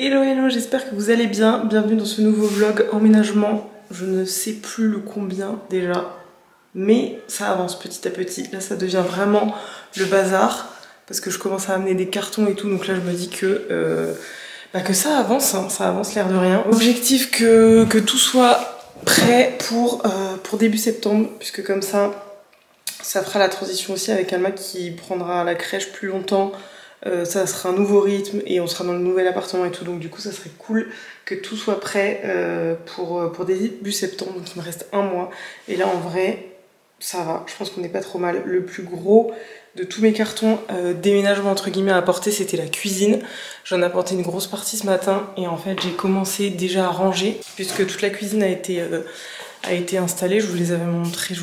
Hello hello, j'espère que vous allez bien. Bienvenue dans ce nouveau vlog emménagement. Je ne sais plus le combien déjà, mais ça avance petit à petit. Là ça devient vraiment le bazar parce que je commence à amener des cartons et tout. Donc là je me dis que ça avance, hein, ça avance l'air de rien. Objectif que tout soit prêt pour début septembre, puisque comme ça fera la transition aussi avec Alma qui prendra la crèche plus longtemps. Ça sera un nouveau rythme et on sera dans le nouvel appartement et tout, donc du coup ça serait cool que tout soit prêt pour début septembre. Donc il me reste un mois et là en vrai ça va, je pense qu'on n'est pas trop mal. Le plus gros de tous mes cartons déménagement entre guillemets à apporter, c'était la cuisine. J'en ai apporté une grosse partie ce matin et en fait j'ai commencé déjà à ranger puisque toute la cuisine a été installée. Je vous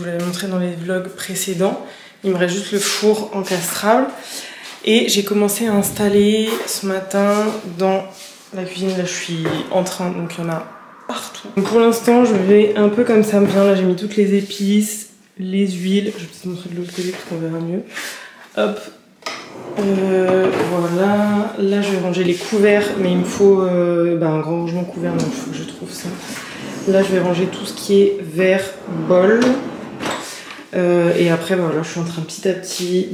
l'avais montré dans les vlogs précédents. Il me reste juste le four encastrable. Et j'ai commencé à installer ce matin dans la cuisine. Là je suis en train, donc il y en a partout. Donc pour l'instant je vais un peu comme ça me vient. Là j'ai mis toutes les épices, les huiles. Je vais peut-être montrer de l'autre côté parce qu'on verra mieux. Hop. Voilà. Là je vais ranger les couverts, mais il me faut un grand rangement couvert, donc il faut que je trouve ça. Là je vais ranger tout ce qui est verre, bol. Et après voilà, je suis en train petit à petit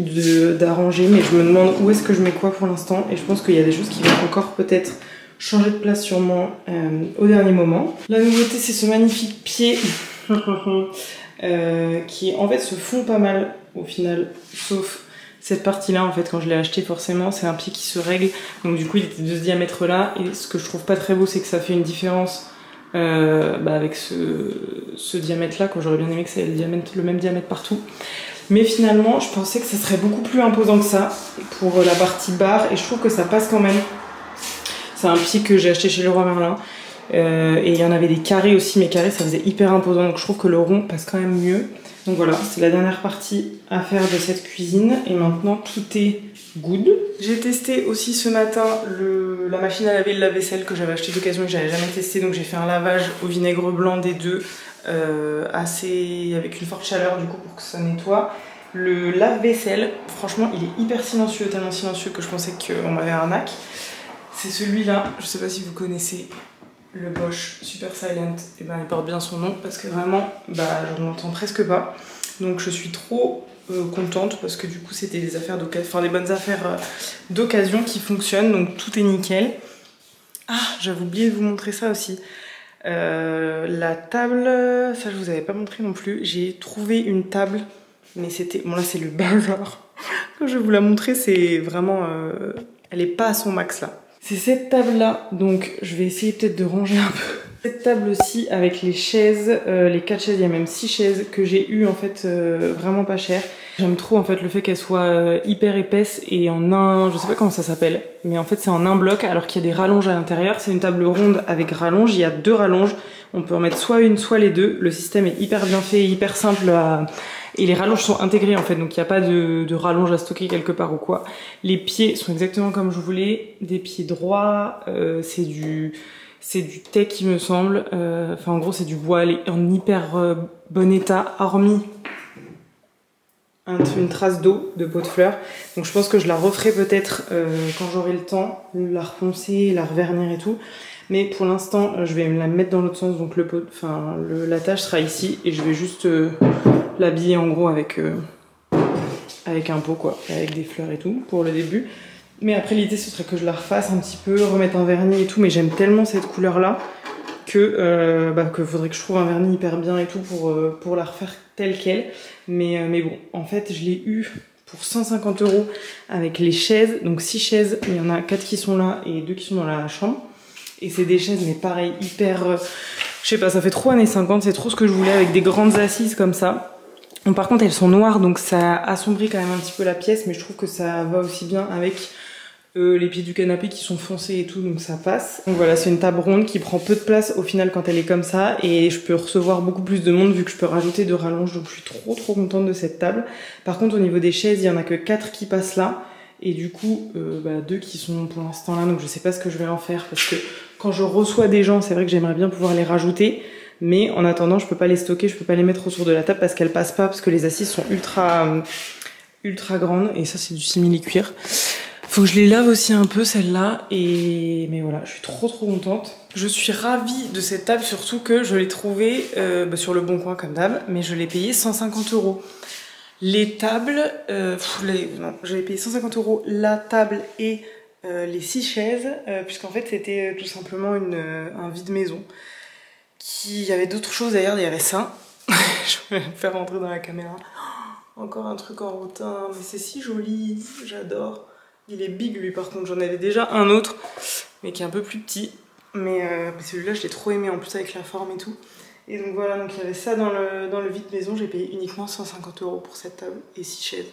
d'arranger, mais je me demande où est-ce que je mets quoi pour l'instant, et je pense qu'il y a des choses qui vont encore peut-être changer de place sûrement au dernier moment. La nouveauté c'est ce magnifique pied qui en fait se fond pas mal au final, sauf cette partie là en fait. Quand je l'ai acheté forcément c'est un pied qui se règle, donc du coup il était de ce diamètre là, et ce que je trouve pas très beau c'est que ça fait une différence avec ce diamètre là, quand j'aurais bien aimé que ça ait le même diamètre partout. Mais finalement je pensais que ça serait beaucoup plus imposant que ça pour la partie barre, et je trouve que ça passe quand même. C'est un pied que j'ai acheté chez Leroy Merlin et il y en avait des carrés aussi, mais carrés ça faisait hyper imposant, donc je trouve que le rond passe quand même mieux. Donc voilà, c'est la dernière partie à faire de cette cuisine et maintenant tout est good. J'ai testé aussi ce matin la machine à laver, le lave-vaisselle que j'avais acheté d'occasion et que j'avais jamais testé, donc j'ai fait un lavage au vinaigre blanc des deux avec une forte chaleur du coup pour que ça nettoie. Le lave-vaisselle, franchement il est hyper silencieux, tellement silencieux que je pensais qu'on m'avait arnaque. C'est celui-là, je sais pas si vous connaissez, le Bosch Super Silent. Et il porte bien son nom parce que vraiment je n'entends presque pas, donc je suis trop contente parce que du coup c'était des affaires d'occasion, enfin des bonnes affaires d'occasion qui fonctionnent, donc tout est nickel. Ah, j'avais oublié de vous montrer ça aussi. La table, ça je vous avais pas montré non plus. J'ai trouvé une table, mais c'était, bon là c'est le bazar. Quand je vais vous la montrer, c'est vraiment, elle est pas à son max là. C'est cette table là, donc je vais essayer peut-être de ranger un peu. Cette table aussi avec les chaises, les 4 chaises, il y a même 6 chaises que j'ai eu en fait vraiment pas cher. J'aime trop en fait le fait qu'elle soit hyper épaisse et en un, je sais pas comment ça s'appelle, mais en fait c'est en un bloc alors qu'il y a des rallonges à l'intérieur. C'est une table ronde avec rallonge, il y a 2 rallonges, on peut en mettre soit une soit les deux. Le système est hyper bien fait, hyper simple et les rallonges sont intégrées en fait, donc il n'y a pas de rallonge à stocker quelque part ou quoi. Les pieds sont exactement comme je voulais, des pieds droits, c'est du teak il me semble, enfin en gros c'est du bois, elle est en hyper bon état, hormis une trace d'eau, de pot de fleurs. Donc je pense que je la referai peut-être quand j'aurai le temps, la reponcer, la revernir et tout. Mais pour l'instant je vais me la mettre dans l'autre sens, donc la tâche sera ici et je vais juste l'habiller en gros avec un pot quoi, avec des fleurs et tout pour le début. Mais après l'idée ce serait que je la refasse un petit peu, remettre un vernis et tout, mais j'aime tellement cette couleur là que faudrait que je trouve un vernis hyper bien et tout pour la refaire telle quelle. Mais bon, en fait je l'ai eu pour 150 € avec les chaises, donc 6 chaises, il y en a 4 qui sont là et 2 qui sont dans la chambre. Et c'est des chaises mais pareil, hyper, je sais pas, ça fait trop années 50, c'est trop ce que je voulais, avec des grandes assises comme ça. Bon, par contre elles sont noires donc ça assombrit quand même un petit peu la pièce, mais je trouve que ça va aussi bien avec les pieds du canapé qui sont foncés et tout, donc ça passe. Donc voilà, c'est une table ronde qui prend peu de place au final quand elle est comme ça, et je peux recevoir beaucoup plus de monde vu que je peux rajouter de rallonges, donc je suis trop contente de cette table. Par contre au niveau des chaises, il y en a que 4 qui passent là, et du coup 2 qui sont pour l'instant là, donc je sais pas ce que je vais en faire, parce que quand je reçois des gens, c'est vrai que j'aimerais bien pouvoir les rajouter, mais en attendant je peux pas les stocker, je peux pas les mettre autour de la table parce qu'elles passent pas, parce que les assises sont ultra grandes, et ça c'est du simili-cuir. Faut que je les lave aussi un peu celle-là, mais voilà, je suis trop contente. Je suis ravie de cette table, surtout que je l'ai trouvée sur le Bon Coin comme d'hab, mais je l'ai payée 150 €. Les tables, non, je l'ai payé 150 € la table et les 6 chaises, puisqu'en fait c'était tout simplement un vide-maison. Il y avait d'autres choses d'ailleurs, il y avait ça. Je vais le faire rentrer dans la caméra. Encore un truc en rotin, mais c'est si joli, j'adore. Il est big lui par contre, j'en avais déjà un autre, mais qui est un peu plus petit. Mais celui-là je l'ai trop aimé en plus avec la forme et tout. Et donc voilà, donc il y avait ça dans le vide-maison, j'ai payé uniquement 150 € pour cette table et 6 chaises.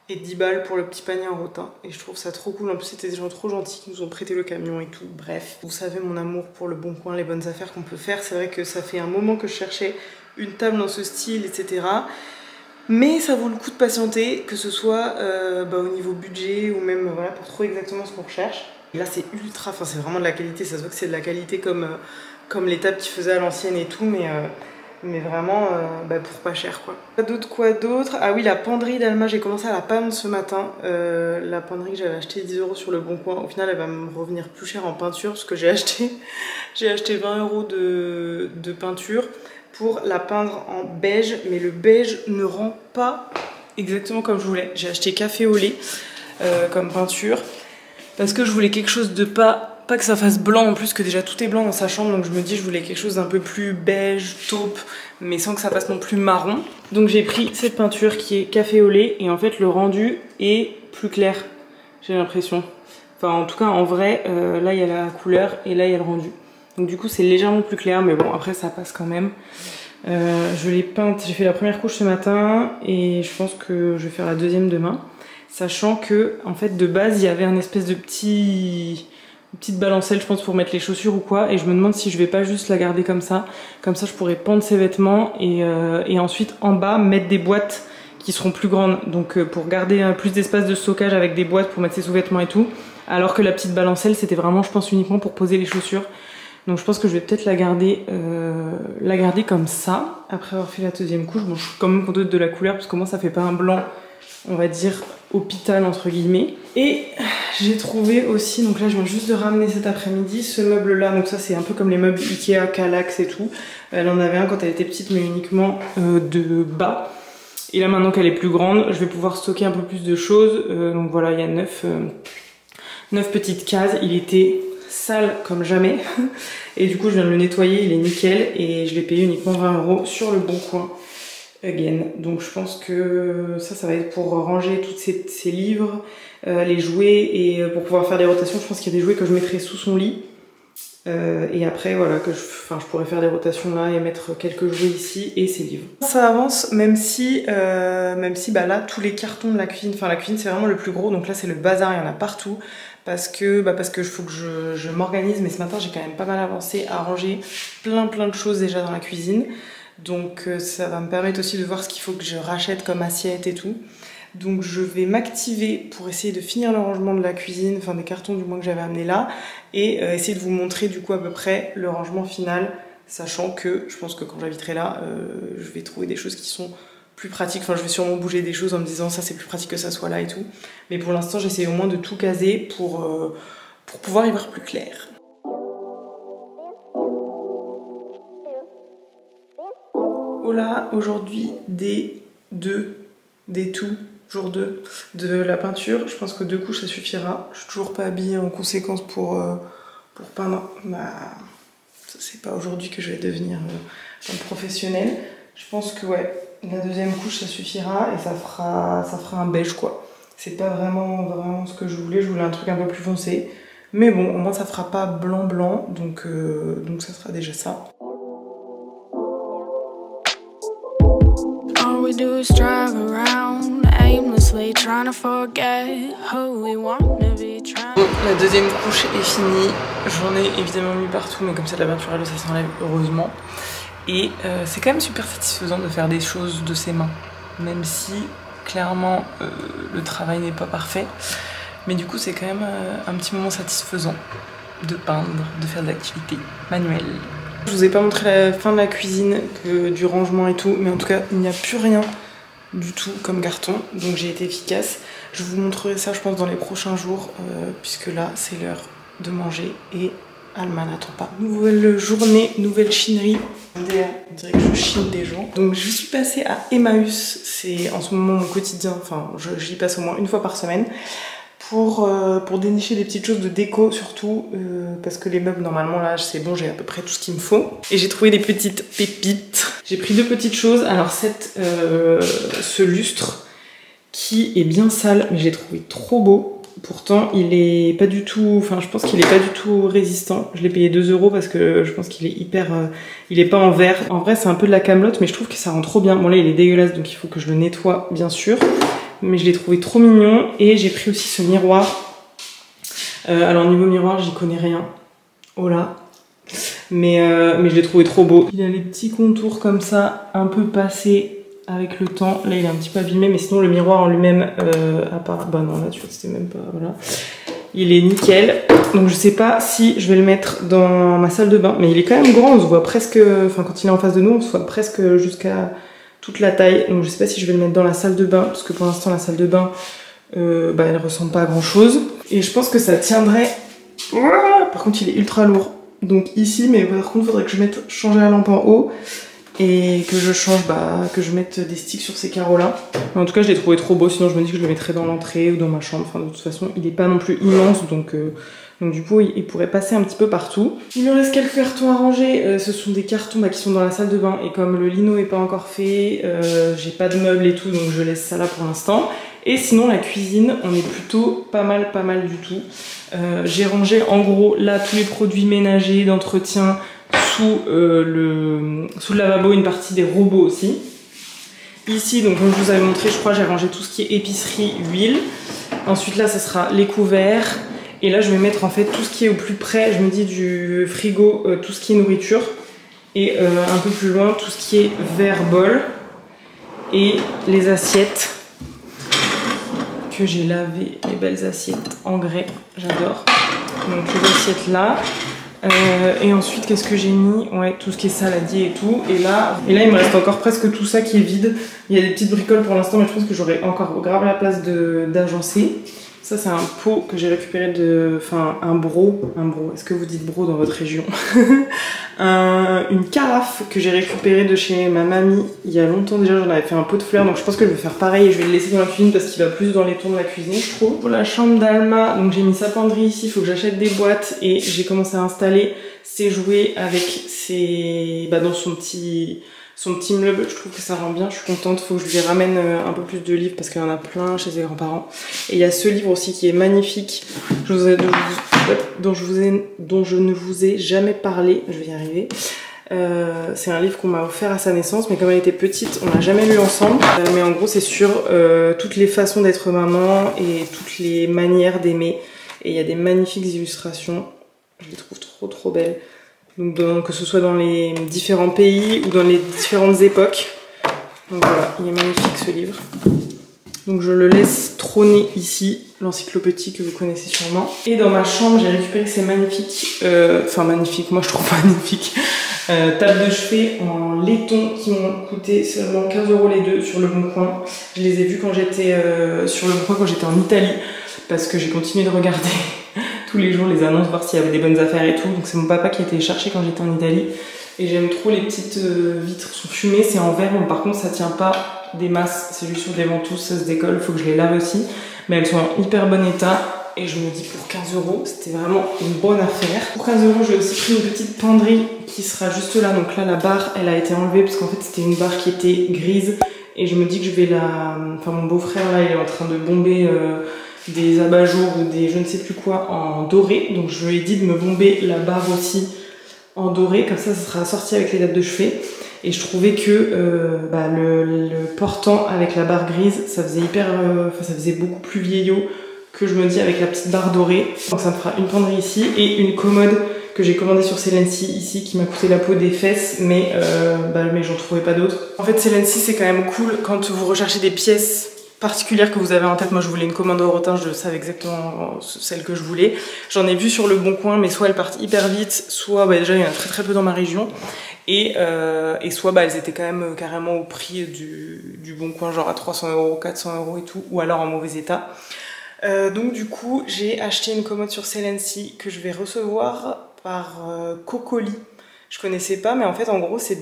Et 10 balles pour le petit panier en rotin. Et je trouve ça trop cool, en plus c'était des gens trop gentils qui nous ont prêté le camion et tout. Bref, vous savez mon amour pour le Bon Coin, les bonnes affaires qu'on peut faire. C'est vrai que ça fait un moment que je cherchais une table dans ce style, etc. Mais ça vaut le coup de patienter, que ce soit au niveau budget ou même voilà, pour trouver exactement ce qu'on recherche. Et là c'est ultra, enfin c'est vraiment de la qualité, ça se voit que c'est de la qualité comme les tables qu'ils faisaient à l'ancienne et tout, mais vraiment pour pas cher quoi. Quoi d'autre? Ah oui, la penderie d'Alma, j'ai commencé à la peindre ce matin. La penderie que j'avais acheté 10 € sur le Bon Coin, au final elle va me revenir plus cher en peinture, parce que j'ai acheté 20 € de peinture pour la peindre en beige, mais le beige ne rend pas exactement comme je voulais. J'ai acheté café au lait comme peinture, parce que je voulais quelque chose de pas que ça fasse blanc en plus, que déjà tout est blanc dans sa chambre, donc je me dis je voulais quelque chose d'un peu plus beige, taupe, mais sans que ça fasse non plus marron. Donc j'ai pris cette peinture qui est café au lait, et en fait le rendu est plus clair, j'ai l'impression. Enfin en tout cas en vrai, là il y a la couleur et là il y a le rendu. Donc du coup c'est légèrement plus clair, mais bon après ça passe quand même. Je l'ai peinte, j'ai fait la première couche ce matin et je pense que je vais faire la deuxième demain. Sachant que en fait de base il y avait un espèce de petite balancelle je pense pour mettre les chaussures ou quoi, et je me demande si je vais pas juste la garder comme ça je pourrais pendre ses vêtements et ensuite en bas mettre des boîtes qui seront plus grandes, donc pour garder plus d'espace de stockage avec des boîtes pour mettre ses sous-vêtements et tout, alors que la petite balancelle c'était vraiment je pense uniquement pour poser les chaussures. Donc je pense que je vais peut-être la garder comme ça après avoir fait la deuxième couche. Bon, je suis quand même contente de la couleur parce que moi ça fait pas un blanc, on va dire hôpital entre guillemets. Et j'ai trouvé aussi, donc là je viens juste de ramener cet après-midi, ce meuble là. Donc ça c'est un peu comme les meubles Ikea, Kallax et tout. Elle en avait un quand elle était petite mais uniquement de bas. Et là maintenant qu'elle est plus grande, je vais pouvoir stocker un peu plus de choses. Donc voilà, il y a 9 petites cases. Il était sale comme jamais. Et du coup je viens de le nettoyer, il est nickel. Et je l'ai payé uniquement 20 € sur le Bon Coin. Again. Donc je pense que ça va être pour ranger tous ces livres, les jouets, et pour pouvoir faire des rotations. Je pense qu'il y a des jouets que je mettrai sous son lit. Et après voilà, que je pourrais faire des rotations là et mettre quelques jouets ici et ses livres. Ça avance, même si là tous les cartons de la cuisine, enfin la cuisine c'est vraiment le plus gros, donc là c'est le bazar, il y en a partout. Parce que faut que je m'organise, mais ce matin j'ai quand même pas mal avancé à ranger plein de choses déjà dans la cuisine. Donc ça va me permettre aussi de voir ce qu'il faut que je rachète comme assiette et tout. Donc je vais m'activer pour essayer de finir le rangement de la cuisine, enfin des cartons du moins que j'avais amené là, et essayer de vous montrer du coup à peu près le rangement final, sachant que je pense que quand j'habiterai là, je vais trouver des choses qui sont plus pratiques. Enfin je vais sûrement bouger des choses en me disant ça c'est plus pratique que ça soit là et tout. Mais pour l'instant j'essaie au moins de tout caser pour pouvoir y voir plus clair. Voilà, aujourd'hui jour 2 de la peinture. Je pense que 2 couches ça suffira. Je suis toujours pas habillée en conséquence pour peindre. Ça c'est pas aujourd'hui que je vais devenir un professionnel. Je pense que ouais, la deuxième couche ça suffira et ça fera un beige quoi. C'est pas vraiment ce que je voulais un truc un peu plus foncé. Mais bon, au moins ça fera pas blanc, donc ça sera déjà ça. We do is drive around aimlessly trying to forget who we want to be. Bon, la deuxième couche est finie. J'en ai évidemment mis partout, mais comme c'est de la peinture à l'eau, ça s'enlève heureusement. Et c'est quand même super satisfaisant de faire des choses de ses mains, même si clairement le travail n'est pas parfait. Mais du coup, c'est quand même un petit moment satisfaisant de peindre, de faire de l'activité manuelle. Je vous ai pas montré la fin de la cuisine, du rangement et tout, mais en tout cas il n'y a plus rien du tout comme carton, donc j'ai été efficace. Je vous montrerai ça je pense dans les prochains jours puisque là c'est l'heure de manger et Alma n'attend pas. Nouvelle journée, nouvelle chinerie. On dirait que je chine des gens. Donc je suis passée à Emmaüs, c'est en ce moment mon quotidien, enfin j'y passe au moins une fois par semaine pour dénicher des petites choses de déco surtout parce que les meubles normalement là c'est bon, j'ai à peu près tout ce qu'il me faut. Et j'ai trouvé des petites pépites. J'ai pris deux petites choses. Alors ce lustre qui est bien sale mais j'ai trouvé trop beau. Pourtant, il est pas du tout, enfin je pense qu'il est pas du tout résistant. Je l'ai payé 2 € parce que je pense qu'il est hyper, il est pas en verre. En vrai, c'est un peu de la camelote, mais je trouve que ça rend trop bien. Bon là, il est dégueulasse, donc il faut que je le nettoie, bien sûr. Mais je l'ai trouvé trop mignon. Et j'ai pris aussi ce miroir. Alors niveau miroir, j'y connais rien. Oh là. Mais je l'ai trouvé trop beau. Il a les petits contours comme ça, un peu passés avec le temps. Là il est un petit peu abîmé, mais sinon le miroir en lui-même à part, bah non là tu vois c'était même pas, voilà, il est nickel. Donc je sais pas si je vais le mettre dans ma salle de bain, mais il est quand même grand, on se voit presque, enfin quand il est en face de nous on se voit presque jusqu'à toute la taille. Donc je sais pas si je vais le mettre dans la salle de bain parce que pour l'instant la salle de bain bah elle ressemble pas à grand chose et je pense que ça tiendrait. Par contre il est ultra lourd, donc ici, mais par contre faudrait que je mette changer la lampe en haut et que je change, que je mette des sticks sur ces carreaux là. En tout cas je l'ai trouvé trop beau, sinon je me dis que je le mettrais dans l'entrée ou dans ma chambre. Enfin de toute façon il est pas non plus immense, donc du coup il pourrait passer un petit peu partout. Il me reste quelques cartons à ranger, ce sont des cartons qui sont dans la salle de bain et comme le lino est pas encore fait, j'ai pas de meubles et tout, donc je laisse ça là pour l'instant. Et sinon la cuisine, on est plutôt pas mal du tout. J'ai rangé en gros là tous les produits ménagers, d'entretien, sous le lavabo, une partie des robots aussi. Ici, donc comme je vous avais montré, je crois j'ai rangé tout ce qui est épicerie, huile. Ensuite là, ça sera les couverts. Et là, je vais mettre en fait tout ce qui est au plus près, je me dis du frigo, tout ce qui est nourriture. Et un peu plus loin, tout ce qui est verre, bol. Et les assiettes que j'ai lavé, les belles assiettes en grès, j'adore. Donc les assiettes là. Et ensuite qu'est-ce que j'ai mis? Ouais, tout ce qui est saladier et tout. Et là il me reste encore presque tout ça qui est vide. Il y a des petites bricoles pour l'instant, mais je pense que j'aurai encore grave la place d'agencer. Ça c'est un pot que j'ai récupéré de... Enfin un bro. Est-ce que vous dites bro dans votre région? Une carafe que j'ai récupérée de chez ma mamie il y a longtemps déjà. J'en avais fait un pot de fleurs, donc je pense que je vais faire pareil et je vais le laisser dans la cuisine parce qu'il va plus dans les tons de la cuisine, je trouve. Pour la chambre d'Alma, donc j'ai mis sa penderie ici, il faut que j'achète des boîtes et j'ai commencé à installer ses jouets avec ses... dans son petit meuble. Je trouve que ça rend bien, je suis contente. Faut que je lui ramène un peu plus de livres parce qu'il y en a plein chez ses grands-parents. Et il y a ce livre aussi qui est magnifique, dont je ne vous ai jamais parlé, je vais y arriver. C'est un livre qu'on m'a offert à sa naissance, mais comme elle était petite, on l'a jamais lu ensemble. Mais en gros, c'est sur toutes les façons d'être maman et toutes les manières d'aimer. Et il y a des magnifiques illustrations, je les trouve trop belles. Donc que ce soit dans les différents pays ou dans les différentes époques. Donc voilà, il est magnifique ce livre. Donc je le laisse trôner ici, l'encyclopédie que vous connaissez sûrement. Et dans ma chambre, j'ai récupéré ces magnifiques, moi je trouve magnifiques, tables de chevet en laiton qui m'ont coûté seulement 15 € les deux sur Le Bon Coin. Je les ai vus quand j'étais sur Le Bon Coin quand j'étais en Italie, parce que j'ai continué de regarder tous les jours les annonces, voir s'il y avait des bonnes affaires et tout. Donc c'est mon papa qui a été les chercher quand j'étais en Italie. Et j'aime trop les petites vitres, sont fumées, c'est en verre, bon par contre ça tient pas des masses, c'est juste sur des ventouses, ça se décolle, faut que je les lave aussi. Mais elles sont en hyper bon état et je me dis pour 15 €, c'était vraiment une bonne affaire. Pour 15 €, j'ai aussi pris une petite penderie qui sera juste là. Donc là la barre elle a été enlevée parce qu'en fait c'était une barre qui était grise et je me dis que je vais la... Enfin mon beau-frère là il est en train de bomber des abat-jours ou des je ne sais plus quoi en doré. Donc je lui ai dit de me bomber la barre aussi en doré, comme ça sera assorti avec les dates de chevet. Et je trouvais que le portant avec la barre grise, ça faisait ça faisait beaucoup plus vieillot que je me dis avec la petite barre dorée. Donc ça me fera une penderie ici et une commode que j'ai commandée sur Celency ici qui m'a coûté la peau des fesses, mais j'en trouvais pas d'autres. En fait Celency c'est quand même cool quand vous recherchez des pièces particulière que vous avez en tête. Moi je voulais une commande au rotin, je savais exactement celle que je voulais. J'en ai vu sur Le Bon Coin, mais soit elles partent hyper vite, soit déjà il y en a très peu dans ma région. et soit bah, elles étaient quand même carrément au prix du Bon Coin, genre à 300 €, 400 € et tout, ou alors en mauvais état. Donc du coup j'ai acheté une commode sur Celency que je vais recevoir par Cocoli. Je connaissais pas, mais en fait en gros c'est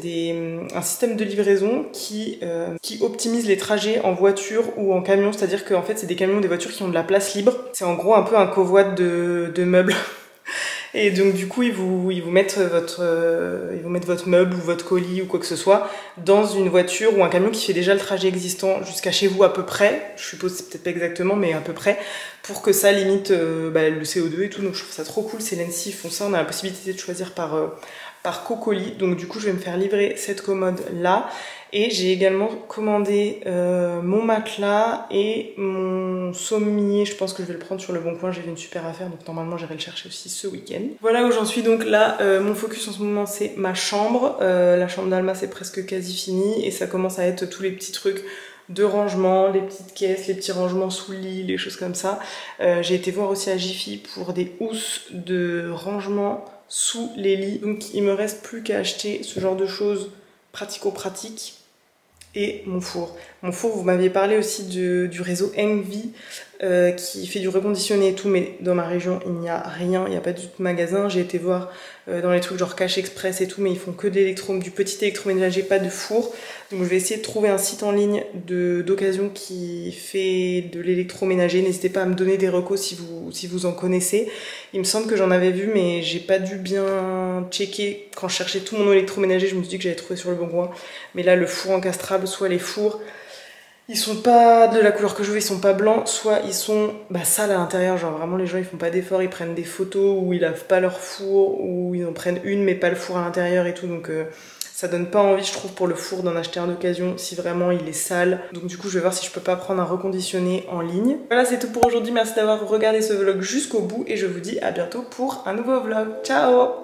un système de livraison qui optimise les trajets en voiture ou en camion, c'est-à-dire qu'en fait c'est des camions, des voitures qui ont de la place libre. C'est en gros un peu un covoit de meubles. Et donc du coup ils vous mettent votre meuble ou votre colis ou quoi que ce soit dans une voiture ou un camion qui fait déjà le trajet existant jusqu'à chez vous à peu près, je suppose c'est peut-être pas exactement mais à peu près, pour que ça limite le CO2 et tout. Donc je trouve ça trop cool, Celency font ça, on a la possibilité de choisir par Cocoli. Donc du coup je vais me faire livrer cette commode là. Et j'ai également commandé mon matelas et mon sommier. Je pense que je vais le prendre sur le Bon Coin, j'ai vu une super affaire, donc normalement j'irai le chercher aussi ce week-end. Voilà où j'en suis. Donc là, mon focus en ce moment c'est ma chambre. La chambre d'Alma c'est presque quasi fini et ça commence à être tous les petits trucs de rangement, les petites caisses, les petits rangements sous le lit, les choses comme ça. J'ai été voir aussi à Jiffy pour des housses de rangement sous les lits. Donc il me reste plus qu'à acheter ce genre de choses pratico-pratiques. Et mon four. Mon four, vous m'aviez parlé aussi du réseau Envy qui fait du reconditionné et tout, mais dans ma région il n'y a rien, il n'y a pas du tout de magasin. J'ai été voir dans les trucs genre Cash Express et tout, mais ils font que du petit électroménager, pas de four. Donc je vais essayer de trouver un site en ligne d'occasion qui fait de l'électroménager. N'hésitez pas à me donner des recos si vous en connaissez. Il me semble que j'en avais vu, mais j'ai pas dû bien checker. Quand je cherchais tout mon électroménager, je me suis dit que j'avais trouvé sur le Bon Coin. Mais là, le four encastrable, soit les fours, ils sont pas de la couleur que je veux, ils sont pas blancs, soit ils sont sales à l'intérieur, genre vraiment les gens ils font pas d'efforts, ils prennent des photos où ils lavent pas leur four, ou ils en prennent une mais pas le four à l'intérieur et tout, donc ça donne pas envie je trouve pour le four d'en acheter un d'occasion si vraiment il est sale. Donc du coup je vais voir si je peux pas prendre un reconditionné en ligne. Voilà, c'est tout pour aujourd'hui, merci d'avoir regardé ce vlog jusqu'au bout et je vous dis à bientôt pour un nouveau vlog. Ciao!